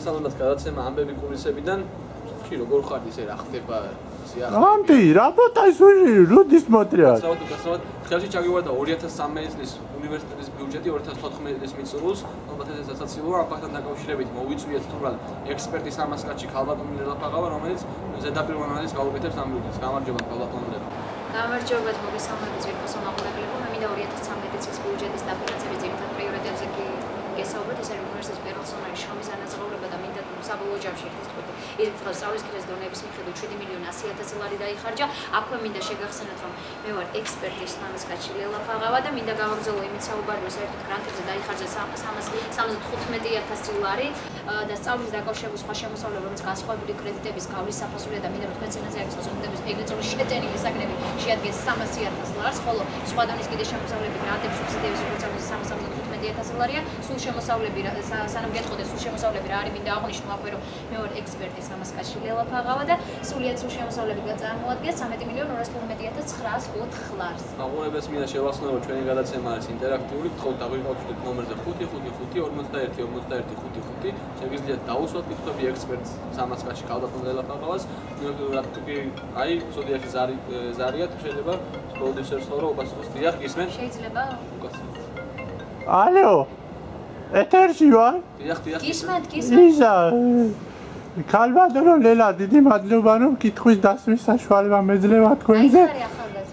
შესაბამისად გადაცემა ამბები კულისებიდან კი როგორ ხარ ისე რა ხდება ამდი რაბოთა ისუში რუდის მოტრიალ გასავთ ხელში ჩაგივარდა 2013 წლის უნივერსიტეტის ბიუჯეტი 2014 წლის მიწურულს ალბათ ეს ასაცილოა ამ ფაქტთან დაკავშირებით მოვიწვიეთ თურმე ექსპერტის ამასკაცი ქალბატონი ლელაფაღავა რომელიც ზედაპირულ ანალიზს გაუკეთებს ამ ბიუჯეტს გამარჯობა ქალბატონი გამარჯობა მოგესალმებით ძირფოსო მაყურებლებო მე მინდა 2013 წლის ბიუჯეტის დაფინანსების ძირითად პრიორიტეტებზე გესაუბროთ ეს არის უნივერსიტეტის პერსონალის შრომის ანაზღაურება და მინდა საბოლოო ჯამში ერთის თქვით ის დღეს სწავლის კითხვის დონეების მიხედვით 7,100,000 ლარი დაიხარჯა აქვე მინდა შეგახსენოთ რომ მე ვარ ექსპერტის სამასკაცი ლელაფაღავა და მინდა გავაგრძელო იმით საუბარი რომ საერთოდ გრანტებზე დაიხარჯა 375,000 ლარი და სწავლის დაკავშირებული სხვა შემოსავლები რომელიც განსხვავებული კრედიტების გავლის საფასურია და მინდა რომ თქვენ წინაზე არის საზოგადოების ეგრეთ წოდებული შეტენილი საგნები შეადგენს 300,000 ლარს ხოლო სხვა დონის კიდე შემოსავლები გრანტებს სუბსიდიების როგორც არის 375,000 ლარია სულ შემოსავლები სანამ გეტყოდეთ სულ შემოსავლები რა არის მინდა აღვნიშნო აქვე რომ მე ვარ ექსპერტის სამასკაცი ლელაფაღავა და სულიად სულ შემოსავლები წარმოადგენს 13,250,904 ლარს. აღვნიშნებს მინდა შევახსენო რომ ჩვენი გადაცემა არის ინტერაქტიული, გთხოვთ დაგვიყავით ნომერზე 555-51-55. შეგიძლიათ დაუსვათ კითხვები ექსპერტს სამასკაცი ქალბატონ ლელაფაღავას. თუკი აი სოდიაში ზარიათ შეიძლება პროდიუსერს ხო რომ უპასუხოს დიახ გისმენთ? შეიძლება. ალო ეთერში ვარ? დიახ. გისმენთ. ისა ქალბატონო ლელა დიდი მადლობა რომ კითხვის დასმის საშუალება მეძლევა თქვენზე.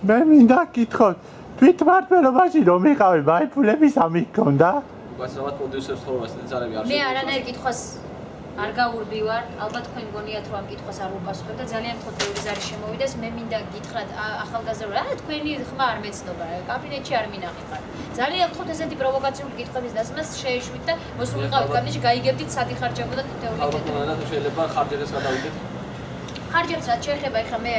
მე მინდა გითხოთ თვითმართველობაში რომ იყავი ბაიფულების ამი გქონდა? უპასუხოთ პროდიუსერს ხო რომ ზარები არ მე არანაირ კითხვას არ გაურბივარ, ალბათ თქვენ გონიათ რომ ამ კითხვას არ უპასუხებ და ძალიან გთხოვთ ბევრი ზარი შემოვიდეს. მე მინდა გითხრათ ახალგაზრდა რა თქვენი ხმა არ მეცნობა, კაბინეტში არ მინახიყარ. ძალიან გთხოვთ ესეთი პროვოკაციული კითხვების დასმას შეეშვით და მოსულიყავით კაბინეტში გაიგებდით სად იხარჯებოდა თითოეული კითხვა. ალბათ შეიძლება ხარჯებს გადავიდეთ. ხარჯებს რაც შეეხება ეხლა მე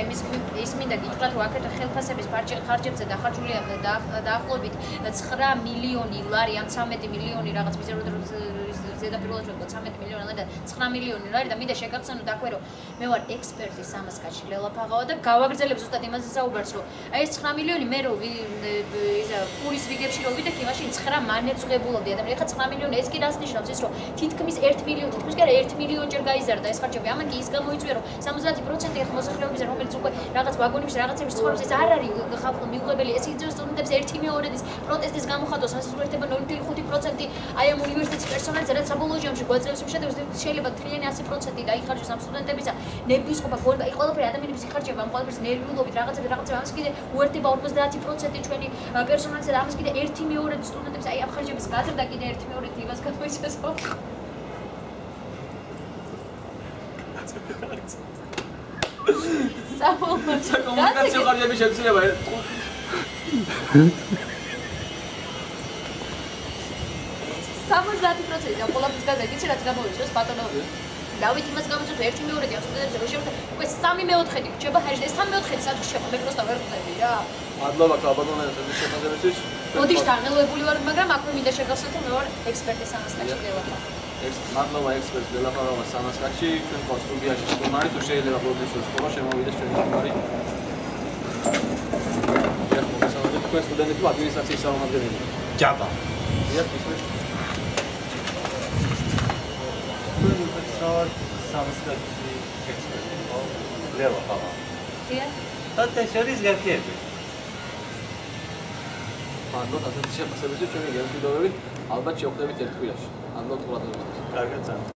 ის მინდა გითხრათ რომ აქეთ ხელფასების ხარჯებზე დახარჯულია დაახლოებით 9 მილიონი ლარი ამ 13 მილიონი რაღაც ზედაპირულად რომ 13 მილიონი ლარი და 9 მილიონი ლარი და მინდა შეგახსენოთ აქვე რომ მე ვარ ექსპერტის სამასკაცი ლელაფაღავა და გავაგრძელებ ზუსტად იმაზე საუბარს რომ აი ეს 9 მილიონი მე რომ პურის რიგებში რომ ვიდექ იმაში 9 მანეძღებულობდი ადამიანი ეხლა 9 მილიონი ეს კი რას ნიშნავს ის რომ თითქმის 1 მილიონი თითქმის კი არა 1 მილიონჯერ გაიზარდა ეს ხარჯები ამან კი ის გამოიწვია რომ 70% ეხლა მოსახლეობისა რომელიც უკვე რაღაც ვაგონებში რაღაცებში ცხოვრობს ეს არ არის ხალხო მიუღებელი ეს იძლევა სტუდენტებს 1/2-ის პროტესტის გამოხატოს ასურეთება 0.5% აი ამ უნივერსიტეტის პერსონალის რაც საბოლოო ჯამში გვაძლევს იმ შედეგს შეიძლება თლიანი 100% დაიხარჯოს ამ სტუდენტებისა ნებისყოფა ყველაფერი ადამიანების იხარჯება ამ ყველაფერს ნერვიულობით რაღაცები ამას კიდე უერთდება 50% ჩვენი პერსონალისა და ამას კიდე 1/2 სტუდენტებს აი ამ ხარჯების გაზრდა კიდე 1/2 იმას გამოიწვევს საკომუნიკაციო ხარჯები შეიძლება 70% და ყველაფერს გაზრდა იცი რაც გამოიწვევს ბატონო დავით იმას გამოიწვევს 1/2 ამ სტუდენტებს რო შეიძლება უკვე 3/4 გრჩება ჰაერში 3/4 სად გრჩება მე პროსტა ვერ ხვდები რა მადლობა ქალბატონებს ეს შეფასებისთვის მოდი შთანხმებული ვარ მაგრამ აქვე მინდა შეგახსენოთ რომ მე ვარ ექსპერტის სამასკაცი ლელაფაღავა მადლობა ექსპერტს ლელაფაღავას სამასკაცი ჩვენ ხო სტუდიაში სტუმარი თუ შეიძლება პროდიუსერს ხო შემოვიდეს ჩვენი სტუმარი დიახ მოგესალმებით თქვენ სტუდენტები თუ ადმინისტრაციის წარმომადგენლები ჯაბა დიახ ისმენთ სამასკაცი ექსპერტი ხო ლელაფაღავა დიახ და შეიძლება გაკეთებთ მადლობა ასეთი შეფასებისთვის ჩვენი გემშვიდობებით ალბათ შევხვდებით ერთ კვირაში მადლობა ყურადღებისთვის კარგად